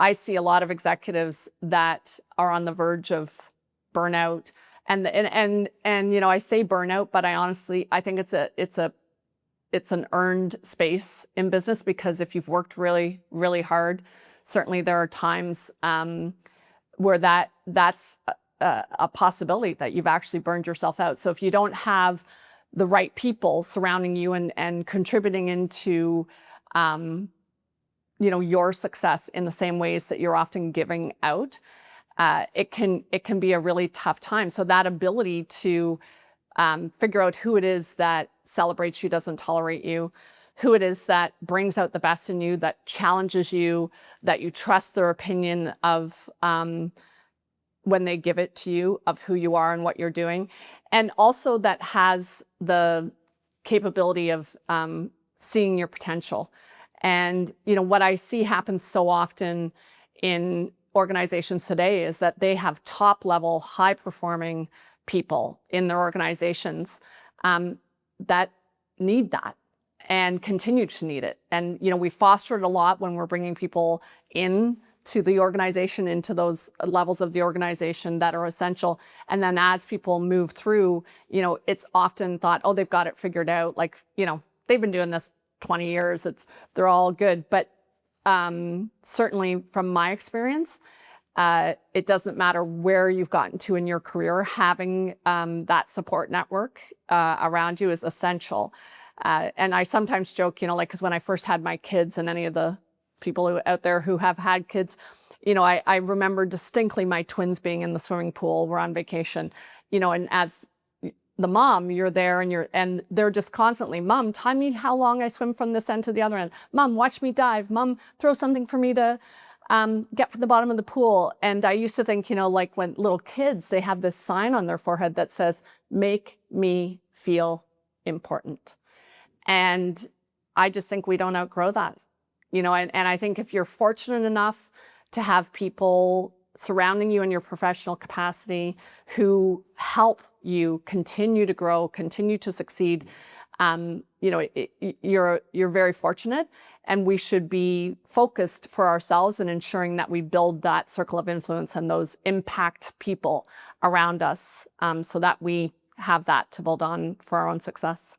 I see a lot of executives that are on the verge of burnout. And I say burnout, but I think it's an earned space in business, because if you've worked really, really hard, certainly there are times where that's a possibility that you've actually burned yourself out. So if you don't have the right people surrounding you and contributing into your success in the same ways that you're often giving out, it can be a really tough time. So that ability to figure out who it is that celebrates you, doesn't tolerate you, who it is that brings out the best in you, that challenges you, that you trust their opinion of when they give it to you, of who you are and what you're doing, and also that has the capability of seeing your potential. And what I see happen so often in organizations today is that they have top level, high performing people in their organizations that need that and continue to need it. And we foster it a lot when we're bringing people in to the organization, into those levels of the organization that are essential. And then as people move through, it's often thought, oh, they've got it figured out. Like, they've been doing this 20 years. They're all good. But certainly from my experience, it doesn't matter where you've gotten to in your career, having that support network around you is essential. And I sometimes joke, because when I first had my kids, and any of the people out there who have had kids, I remember distinctly my twins being in the swimming pool. We're on vacation, and as the mom, you're there and they're just constantly, Mom, tell me how long I swim from this end to the other end. Mom, watch me dive. Mom, throw something for me to get from the bottom of the pool. And I used to think, like when little kids, they have this sign on their forehead that says, make me feel important. And I just think we don't outgrow that, and I think if you're fortunate enough to have people surrounding you in your professional capacity who help you continue to grow, continue to succeed, you're very fortunate, and we should be focused for ourselves in ensuring that we build that circle of influence and those impact people around us, so that we have that to build on for our own success.